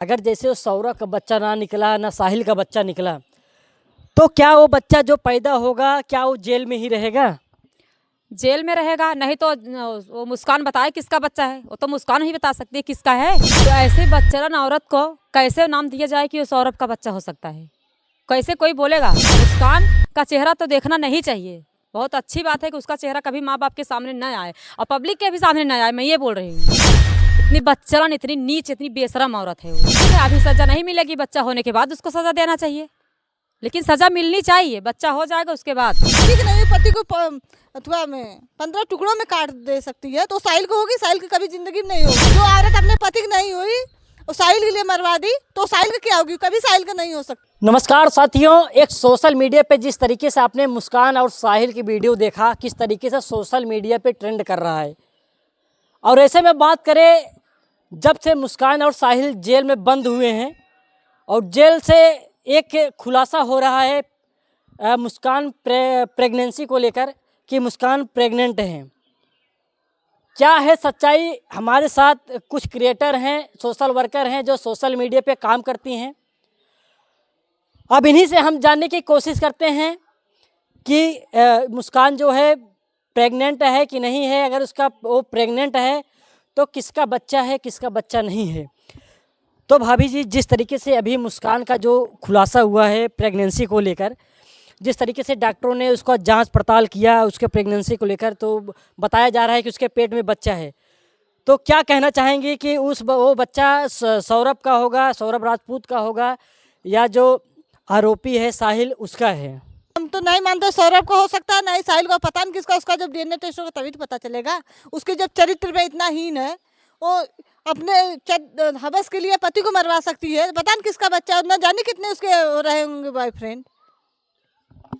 अगर जैसे वो सौरभ का बच्चा ना निकला ना साहिल का बच्चा निकला तो क्या वो बच्चा जो पैदा होगा क्या वो जेल में ही रहेगा? जेल में रहेगा नहीं तो वो मुस्कान बताए किसका बच्चा है। वो तो मुस्कान ही बता सकती है किसका है। तो ऐसे बच्चरन औरत को कैसे नाम दिया जाए कि वो सौरभ का बच्चा हो सकता है? कैसे कोई बोलेगा? मुस्कान का चेहरा तो देखना नहीं चाहिए। बहुत अच्छी बात है कि उसका चेहरा कभी माँ बाप के सामने न आए और पब्लिक के भी सामने न आए। मैं ये बोल रही हूँ, इतनी बच्चरन, इतनी नीच, इतनी बेशरम औरत है वो। ठीक है, अभी सजा नहीं मिलेगी, बच्चा होने के बाद उसको सजा देना चाहिए, लेकिन सजा मिलनी चाहिए। बच्चा हो जाएगा उसके बाद। ठीक नहीं, पति को अथवा में 15 टुकड़ों में काट दे सकती है तो साहिल को होगी? साहिल की कभी जिंदगी में नहीं होगी। जो औरत अपने पति की नहीं हुई और साहिल के लिए मरवा दी तो साहिल का क्या होगी? कभी साहिल का नहीं हो सकता। नमस्कार साथियों, एक सोशल मीडिया पे जिस तरीके से आपने मुस्कान और साहिल की वीडियो देखा, किस तरीके से सोशल मीडिया पे ट्रेंड कर रहा है, और ऐसे में बात करें जब से मुस्कान और साहिल जेल में बंद हुए हैं और जेल से एक खुलासा हो रहा है मुस्कान प्रेगनेंसी को लेकर कि मुस्कान प्रेग्नेंट हैं। क्या है सच्चाई? हमारे साथ कुछ क्रिएटर हैं, सोशल वर्कर हैं जो सोशल मीडिया पे काम करती हैं। अब इन्हीं से हम जानने की कोशिश करते हैं कि मुस्कान जो है प्रेग्नेंट है कि नहीं है। अगर उसका वो प्रेग्नेंट है तो किसका बच्चा है, किसका बच्चा नहीं है। तो भाभी जी, जिस तरीके से अभी मुस्कान का जो खुलासा हुआ है प्रेगनेंसी को लेकर, जिस तरीके से डॉक्टरों ने उसका जांच पड़ताल किया उसके प्रेगनेंसी को लेकर, तो बताया जा रहा है कि उसके पेट में बच्चा है। तो क्या कहना चाहेंगे कि वो बच्चा सौरभ का होगा, सौरभ राजपूत का होगा, या जो आरोपी है साहिल उसका है? हम तो नहीं मानते सौरभ को हो सकता है, नहीं साहिल को। पता नहीं किसका। उसका जब डीएनए टेस्ट होगा तभी तो पता चलेगा। उसके जब चरित्र में इतना हीन है, वो अपने हवस के लिए पति को मरवा सकती है। पता नहीं किसका बच्चा है, न जाने कितने उसके रहे होंगे बॉयफ्रेंड।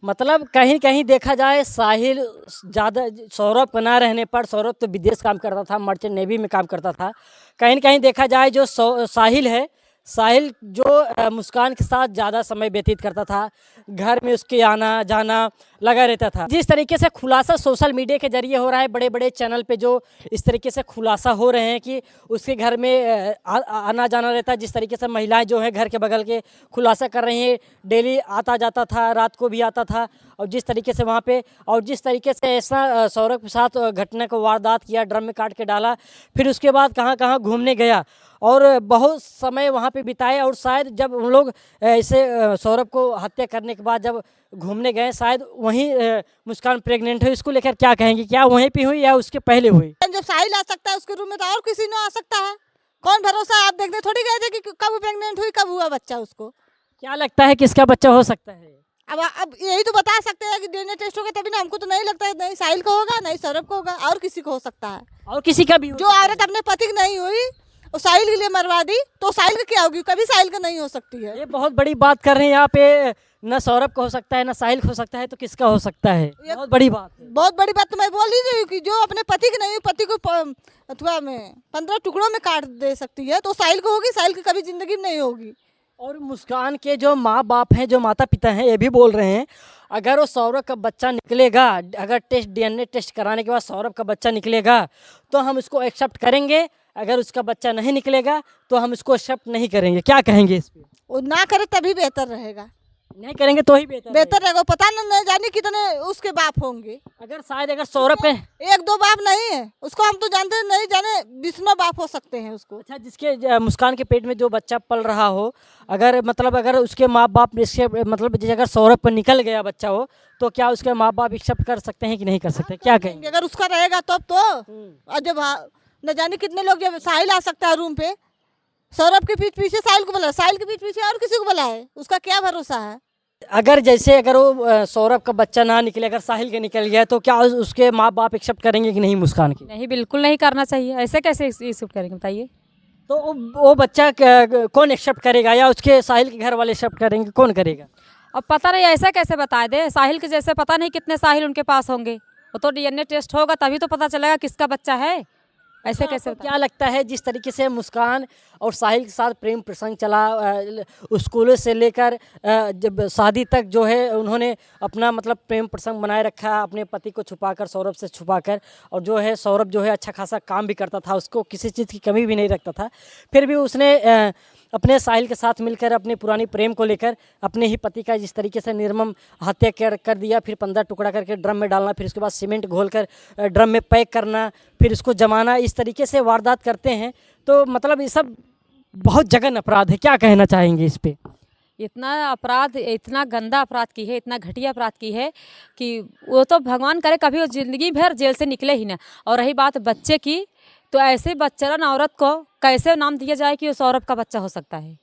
मतलब कहीं कहीं देखा जाए साहिल ज़्यादा, सौरभ का ना रहने पर, सौरभ तो विदेश काम करता था, मर्चेंट नेवी में काम करता था। कहीं न कहीं देखा जाए जो साहिल है, साहिल जो मुस्कान के साथ ज़्यादा समय व्यतीत करता था, घर में उसके आना जाना लगा रहता था। जिस तरीके से खुलासा सोशल मीडिया के जरिए हो रहा है, बड़े बड़े चैनल पे जो इस तरीके से खुलासा हो रहे हैं कि उसके घर में आना जाना रहता है, जिस तरीके से महिलाएं जो है घर के बगल के खुलासा कर रही हैं, डेली आता जाता था, रात को भी आता था, और जिस तरीके से वहाँ पे, और जिस तरीके से ऐसा सौरभ के साथ घटना को वारदात किया, ड्रम में काट के डाला, फिर उसके बाद कहाँ कहाँ घूमने गया और बहुत समय वहाँ पे बिताए। और शायद जब उन लोग ऐसे सौरभ को हत्या करने के बाद जब घूमने गए, शायद वहीं मुस्कान प्रेग्नेंट है। इसको लेकर क्या कहेंगे? क्या वहीं पे हुई या उसके पहले हुई? जब साहिल आ सकता है उसके रूम में तो और किसी ने आ सकता है। कौन भरोसा? आप देखने थोड़ी गए थे कि कब प्रेग्नेंट हुई, कब हुआ बच्चा उसको। क्या लगता है किसका बच्चा हो सकता है? अब यही तो बता सकते हैं कि डीएनए टेस्ट होगा तभी ना। हमको तो नहीं लगता है, नहीं साहिल को होगा नहीं सौरभ को होगा, और किसी को हो सकता है। और किसी का भी हो जो सकता है। औरत अपने पति की नहीं हुई और साहिल के लिए मरवा दी तो साहिल का क्या होगी? कभी साहिल का नहीं हो सकती है। ये बहुत बड़ी बात कर रहे हैं यहाँ पे। न सौरभ का हो सकता है, न साहिल का हो सकता है, तो किसका हो सकता है? बहुत बड़ी बात है। बहुत बड़ी बात तो मैं बोल ही रही हूँ कि जो अपने पति की नहीं हुई, पति को अथवा में 15 टुकड़ों में काट दे सकती है तो साहिल को होगी? साहिल की कभी जिंदगी में नहीं होगी। और मुस्कान के जो माँ बाप हैं, जो माता पिता हैं, ये भी बोल रहे हैं अगर वो सौरभ का बच्चा निकलेगा, अगर डीएनए टेस्ट कराने के बाद सौरभ का बच्चा निकलेगा तो हम उसको एक्सेप्ट करेंगे, अगर उसका बच्चा नहीं निकलेगा तो हम उसको एक्सेप्ट नहीं करेंगे। क्या कहेंगे इस पे? वो ना करे तभी बेहतर रहेगा। नहीं करेंगे तो ही बेहतर रहेगा। पता नहीं जाने कितने उसके बाप होंगे। अगर शायद अगर सौरभ के, एक दो बाप नहीं है उसको, हम तो जानते हैं, नहीं जाने 20 बाप हो सकते हैं उसको। अच्छा, जिसके मुस्कान के पेट में जो बच्चा पल रहा हो, अगर मतलब अगर उसके माँ बाप इसके मतलब जैसे अगर सौरभ पर निकल गया बच्चा हो तो क्या उसके माँ बाप एक्सेप्ट कर सकते हैं कि नहीं कर सकते? क्या कहेंगे? अगर उसका रहेगा तब तो। और जब न जाने कितने लोग, जब साहिल आ सकता है रूम पे, सौरभ के पीछे साहिल को बुला, साहिल के पीछे और किसी को बुलाए, उसका क्या भरोसा है। अगर जैसे अगर वो सौरभ का बच्चा ना निकले, अगर साहिल के निकल गया, तो क्या उसके माँ बाप एक्सेप्ट करेंगे कि नहीं मुस्कान की? नहीं, बिल्कुल नहीं करना चाहिए। ऐसे कैसे एक्सेप्ट करेंगे बताइए? तो वो बच्चा कौन एक्सेप्ट करेगा, या उसके साहिल के घर वाले एक्सेप्ट करेंगे? कौन करेगा? अब पता नहीं, ऐसा कैसे बता दे? साहिल के जैसे पता नहीं कितने साहिल उनके पास होंगे। वो तो डीएनए टेस्ट होगा तभी तो पता चलेगा किसका बच्चा है। ऐसे कैसे क्या लगता है जिस तरीके से मुस्कान और साहिल के साथ प्रेम प्रसंग चला, स्कूलों से लेकर जब शादी तक जो है उन्होंने अपना मतलब प्रेम प्रसंग बनाए रखा, अपने पति को छुपाकर, सौरभ से छुपाकर, और जो है सौरभ जो है अच्छा खासा काम भी करता था, उसको किसी चीज़ की कमी भी नहीं रखता था, फिर भी उसने अपने साहिल के साथ मिलकर अपने पुरानी प्रेम को लेकर अपने ही पति का जिस तरीके से निर्मम हत्या कर दिया, फिर 15 टुकड़ा करके ड्रम में डालना, फिर उसके बाद सीमेंट घोलकर ड्रम में पैक करना, फिर उसको जमाना, इस तरीके से वारदात करते हैं। तो मतलब ये सब बहुत जघन्य अपराध है। क्या कहना चाहेंगे इस पे? इतना अपराध, इतना गंदा अपराध की है, इतना घटिया अपराध की है कि वो तो भगवान करे कभी वो ज़िंदगी भर जेल से निकले ही ना। और रही बात बच्चे की, तो ऐसे बच्चरन औरत को कैसे नाम दिया जाए कि वो सौरभ का बच्चा हो सकता है?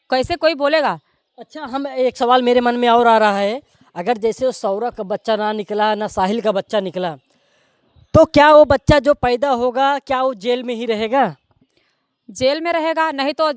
कैसे कोई बोलेगा? अच्छा, हम एक सवाल मेरे मन में और आ रहा है, अगर जैसे वो सौरभ का बच्चा ना निकला, ना साहिल का बच्चा निकला, तो क्या वो बच्चा जो पैदा होगा क्या वो जेल में ही रहेगा? जेल में रहेगा, नहीं तो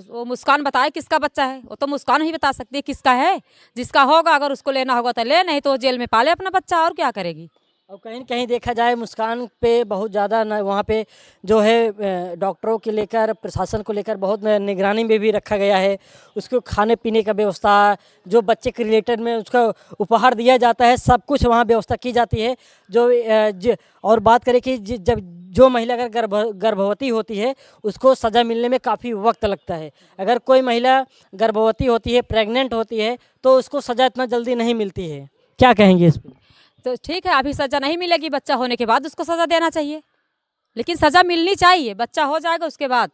वो मुस्कान बताए किसका बच्चा है। वो तो मुस्कान ही बता सकती है किसका है। जिसका होगा, अगर उसको लेना होगा तो ले, नहीं तो वो जेल में पाले अपना बच्चा, और क्या करेगी। और कहीं न कहीं देखा जाए मुस्कान पे बहुत ज़्यादा न वहाँ पे जो है डॉक्टरों के लेकर, प्रशासन को लेकर बहुत निगरानी में भी रखा गया है। उसको खाने पीने का व्यवस्था, जो बच्चे के रिलेटेड में उसका उपहार दिया जाता है, सब कुछ वहाँ व्यवस्था की जाती है। और बात करें कि जब जो महिला अगर गर्भवती होती है, उसको सज़ा मिलने में काफ़ी वक्त लगता है। अगर कोई महिला गर्भवती होती है, प्रेग्नेंट होती है, तो उसको सज़ा इतना जल्दी नहीं मिलती है। क्या कहेंगे इस पर? तो ठीक है, अभी सज़ा नहीं मिलेगी, बच्चा होने के बाद उसको सज़ा देना चाहिए, लेकिन सज़ा मिलनी चाहिए। बच्चा हो जाएगा उसके बाद।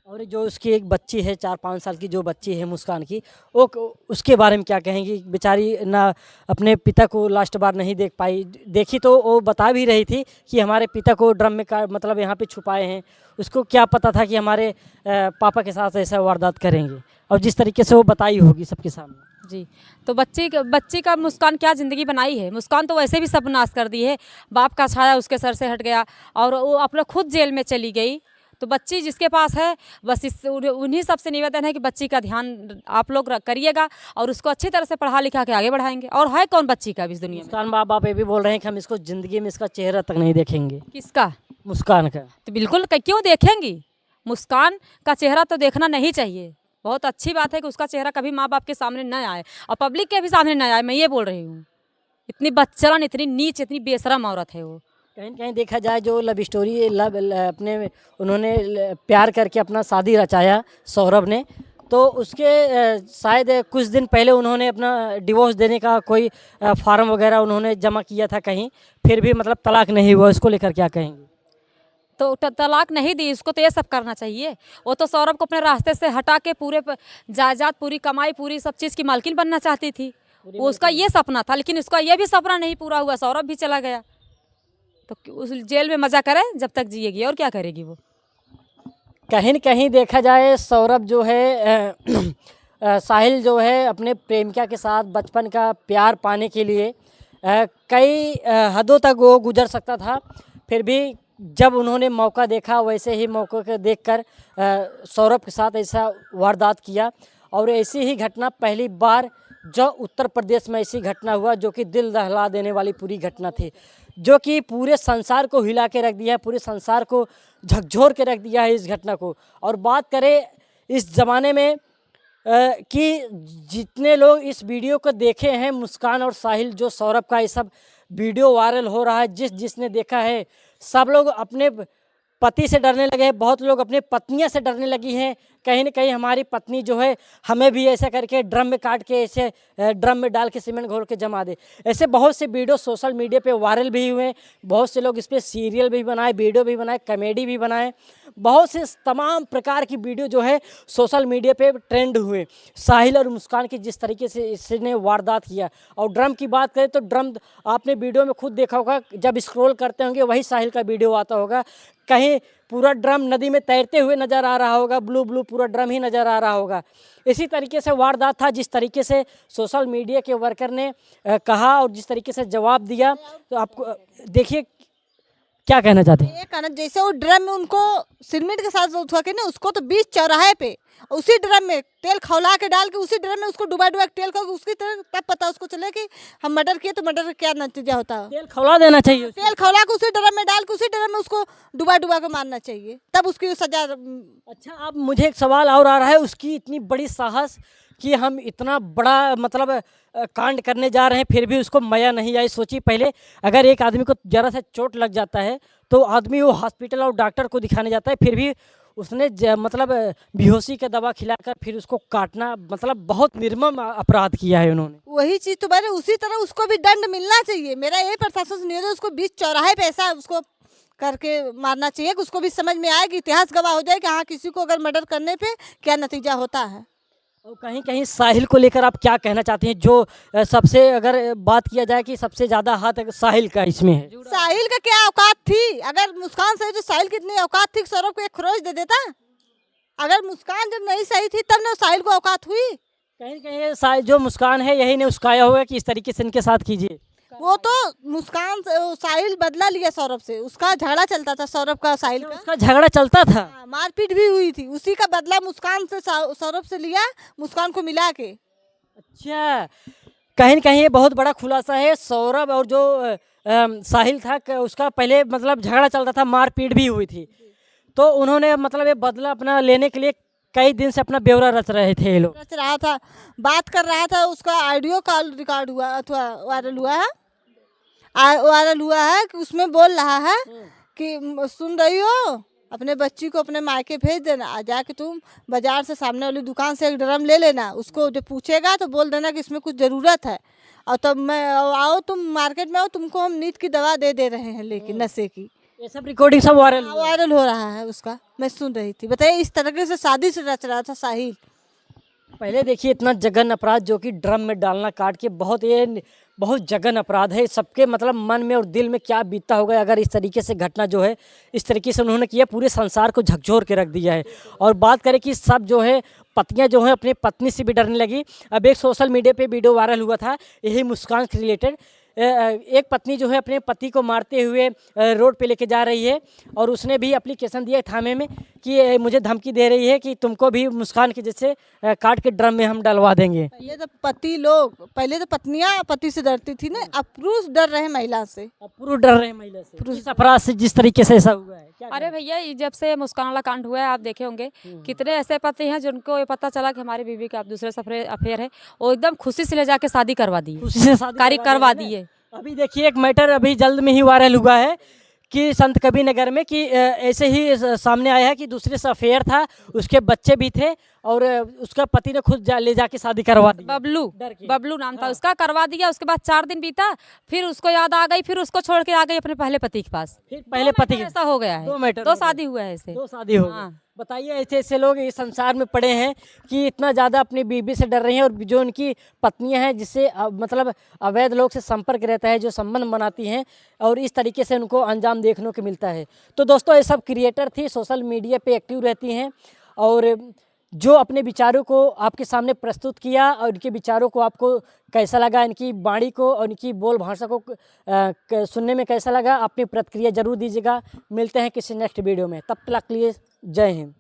और जो उसकी एक बच्ची है, 4-5 साल की जो बच्ची है मुस्कान की, वो उसके बारे में क्या कहेंगी? बेचारी ना अपने पिता को लास्ट बार नहीं देख पाई। देखी तो वो बता भी रही थी कि हमारे पिता को ड्रम में का मतलब यहाँ पे छुपाए हैं। उसको क्या पता था कि हमारे पापा के साथ ऐसा वारदात करेंगे, और जिस तरीके से वो बताई होगी सबके सामने। जी, तो बच्ची का मुस्कान क्या ज़िंदगी बनाई है। मुस्कान तो वैसे भी सब नाश कर दी है। बाप का छाया उसके सर से हट गया और वो अपना खुद जेल में चली गई। तो बच्ची जिसके पास है, बस उन्हीं सबसे निवेदन है कि बच्ची का ध्यान आप लोग करिएगा और उसको अच्छी तरह से पढ़ा लिखा के आगे बढ़ाएंगे। और है कौन बच्ची का इस दुनिया में? मुस्कान माँ बाप ये भी बोल रहे हैं कि हम इसको ज़िंदगी में इसका चेहरा तक नहीं देखेंगे। किसका? मुस्कान का। तो बिल्कुल क्यों देखेंगी? मुस्कान का चेहरा तो देखना नहीं चाहिए। बहुत अच्छी बात है कि उसका चेहरा कभी माँ बाप के सामने न आए और पब्लिक के भी सामने न आए। मैं ये बोल रही हूँ, इतनी बच्चलन, इतनी नीच, इतनी बेशरम औरत है वो। कहीं कहीं देखा जाए जो लव स्टोरी अपने उन्होंने प्यार करके अपना शादी रचाया सौरभ ने, तो उसके शायद कुछ दिन पहले उन्होंने अपना डिवोर्स देने का कोई फार्म वगैरह उन्होंने जमा किया था कहीं, फिर भी मतलब तलाक नहीं हुआ। इसको लेकर क्या कहेंगे? तो तलाक नहीं दी, उसको तो ये सब करना चाहिए। वो तो सौरभ को अपने रास्ते से हटा के पूरे जायदाद, पूरी कमाई, पूरी सब चीज़ की मालकिन बनना चाहती थी। वो उसका ये सपना था, लेकिन उसका ये भी सपना नहीं पूरा हुआ। सौरभ भी चला गया, तो उस जेल में मज़ा करे जब तक जिएगी, और क्या करेगी वो। कहीं न कहीं देखा जाए सौरभ जो है साहिल जो है अपने प्रेमिका के साथ बचपन का प्यार पाने के लिए कई हदों तक वो गुजर सकता था। फिर भी जब उन्होंने मौका देखा, वैसे ही मौके को देखकर सौरभ के साथ ऐसा वारदात किया। और ऐसी ही घटना पहली बार जो उत्तर प्रदेश में ऐसी घटना हुआ, जो कि दिल दहला देने वाली पूरी घटना थी, जो कि पूरे संसार को हिला के रख दिया है, पूरे संसार को झकझोर के रख दिया है इस घटना को। और बात करें इस ज़माने में कि जितने लोग इस वीडियो को देखे हैं, मुस्कान और साहिल जो सौरभ का ये सब वीडियो वायरल हो रहा है, जिसने देखा है, सब लोग अपने पति से डरने लगे हैं। बहुत लोग अपने पत्नियां से डरने लगी हैं। कहीं न कहीं हमारी पत्नी जो है हमें भी ऐसा करके ड्रम में काट के, ऐसे ड्रम में डाल के सीमेंट घोल के जमा दे। ऐसे बहुत से वीडियो सोशल मीडिया पे वायरल भी हुए। बहुत से लोग इस पर सीरियल भी बनाए, वीडियो भी बनाए, कॉमेडी भी बनाए। बहुत से तमाम प्रकार की वीडियो जो है सोशल मीडिया पे ट्रेंड हुए। साहिल और मुस्कान की जिस तरीके से इसने वारदात किया। और ड्रम की बात करें तो ड्रम आपने वीडियो में खुद देखा होगा, जब स्क्रॉल करते होंगे वही साहिल का वीडियो आता होगा। कहीं पूरा ड्रम नदी में तैरते हुए नज़र आ रहा होगा, ब्लू ब्लू पूरा ड्रम ही नज़र आ रहा होगा। इसी तरीके से वारदात था। जिस तरीके से सोशल मीडिया के वर्कर ने कहा और जिस तरीके से जवाब दिया, तो आपको देखिए क्या कहना चाहते हैं? ये कहना, जैसे वो ड्रम में उनको सीमेंट के साथ उठा के ना, उसको तो बीच चौराहे पे उसी ड्रम में तेल खौला के डाल के उसी ड्रम में उसको डुबा डुबा के तेल को उसकी तरह, तब पता उसको चले कि हम मर्डर किए, तो मर्डर का क्या नतीजा होता है। तेल खौला देना चाहिए। तेल खौला के उसी ड्रम में डाल के उसी ड्रम में उसको डुबा डुबा के मारना चाहिए, तब उसकी सजा। अच्छा, अब मुझे एक सवाल और आ रहा है, उसकी इतनी बड़ी साहस कि हम इतना बड़ा मतलब कांड करने जा रहे हैं, फिर भी उसको मया नहीं आई। सोचिए, पहले अगर एक आदमी को ज़रा सा चोट लग जाता है तो आदमी वो हॉस्पिटल और डॉक्टर को दिखाने जाता है, फिर भी उसने मतलब बेहोशी का दवा खिलाकर फिर उसको काटना, मतलब बहुत निर्मम अपराध किया है उन्होंने। वही चीज तो मैंने, उसी तरह उसको भी दंड मिलना चाहिए। मेरा ये प्रशासन से निवेदन है, उसको बीच चौराहे पे ऐसा उसको करके मारना चाहिए कि उसको भी समझ में आए कि इतिहास गवाह हो जाए कि हाँ, किसी को अगर मर्डर करने पे क्या नतीजा होता है। और कहीं कहीं साहिल को लेकर आप क्या कहना चाहते हैं, जो सबसे अगर बात किया जाए कि सबसे ज़्यादा हाथ साहिल का इसमें है? साहिल का क्या औकात थी? अगर मुस्कान सही तो साहिल की इतनी औकात थी कि सौरभ को एक खरोच दे देता। अगर मुस्कान जब नहीं सही थी तब ना साहिल को औकात हुई। कहीं कहीं ये जो मुस्कान है यही ने उसकाया होगा कि इस तरीके से इनके साथ कीजिए। वो तो मुस्कान साहिल बदला लिया सौरभ से, उसका झगड़ा चलता था सौरभ का साहिल का। उसका झगड़ा चलता था। हाँ, मारपीट भी हुई थी, उसी का बदला मुस्कान से सौरभ से लिया, मुस्कान को मिला के। अच्छा, कहीं न कहीं ये बहुत बड़ा खुलासा है। सौरभ और जो साहिल था उसका पहले मतलब झगड़ा चलता था, मारपीट भी हुई थी, तो उन्होंने मतलब ये बदला अपना लेने के लिए कई दिन से अपना ब्यौरा रच रहे थे ये लोग। रच रहा था, बात कर रहा था, उसका ऑडियो कॉल रिकॉर्ड हुआ अथवा वायरल हुआ है, वायरल हुआ है कि उसमें बोल रहा है कि सुन रही हो, अपने बच्ची को अपने मायके भेज देना, आ जाके तुम बाजार से सामने वाली दुकान से एक ड्रम ले लेना, उसको जो पूछेगा तो बोल देना कि इसमें कुछ ज़रूरत है, और तब मैं आओ, तुम मार्केट में आओ, तुमको हम नींद की दवा दे रहे हैं लेकिन नशे की। ये सब रिकॉर्डिंग सब वायरल हुआ है। वायरल हो रहा है उसका, मैं सुन रही थी। बताइए, इस तरीके से शादी से रच रहा था साहिल। पहले देखिए इतना जघन अपराध जो कि ड्रम में डालना काट के, बहुत जघन अपराध है। सबके मतलब मन में और दिल में क्या बीतता होगा अगर इस तरीके से घटना जो है इस तरीके से उन्होंने किया, पूरे संसार को झकझोर के रख दिया है। और बात करें कि सब जो है पतियां जो हैं अपनी पत्नी से भी डरने लगी। अब एक सोशल मीडिया पे वीडियो वायरल हुआ था यही मुस्कान से रिलेटेड। एक पत्नी जो है अपने पति को मारते हुए रोड पे लेके जा रही है और उसने भी एप्लीकेशन दिया थाने में कि मुझे धमकी दे रही है कि तुमको भी मुस्कान के जैसे काट के ड्रम में हम डलवा देंगे। पहले तो पत्नियां पति से डरती थी ना, अब पुरुष डर रहे महिला से। अब पुरुष डर रहे हैं महिला से, इस अपराध से जिस तरीके से ऐसा हुआ है। क्या अरे भैया, ये जब से मुस्कान वाला कांड हुआ है आप देखे होंगे कितने ऐसे पति हैं जिनको ये पता चला कि हमारी बीवी का दूसरे से अफेयर है, वो एकदम खुशी से ले जाके शादी करवा दी, उसी से शादी करवा दी है। अभी देखिए एक मैटर अभी जल्द में ही वायरल हुआ है कि संत कबीर नगर में कि ऐसे ही सामने आया है कि दूसरे से अफेयर था, उसके बच्चे भी थे और उसका पति ने खुद ले जाके शादी करवा दी। बबलू नाम था उसका, करवा दिया। उसके बाद 4 दिन बीता, फिर उसको याद आ गई, फिर उसको छोड़ के आ गई अपने पहले पति के पास। फिर पहले पति के ऐसा हो गया है, 2 शादी हुआ है ऐसे। 2 शादी हो गई। हाँ। बताइए ऐसे ऐसे लोग इस संसार में पड़े हैं कि इतना ज़्यादा अपनी बीवी से डर रहे हैं, और जो उनकी पत्नियां हैं जिससे मतलब अवैध लोग से संपर्क रहता है, जो संबंध बनाती हैं, और इस तरीके से उनको अंजाम देखने को मिलता है। तो दोस्तों ये सब क्रिएटर थी, सोशल मीडिया पे एक्टिव रहती हैं और जो अपने विचारों को आपके सामने प्रस्तुत किया, और इनके विचारों को आपको कैसा लगा, इनकी वाणी को और इनकी बोल भाषा को सुनने में कैसा लगा, अपनी प्रतिक्रिया जरूर दीजिएगा। मिलते हैं किसी नेक्स्ट वीडियो में, तब तक के लिए जय हिंद।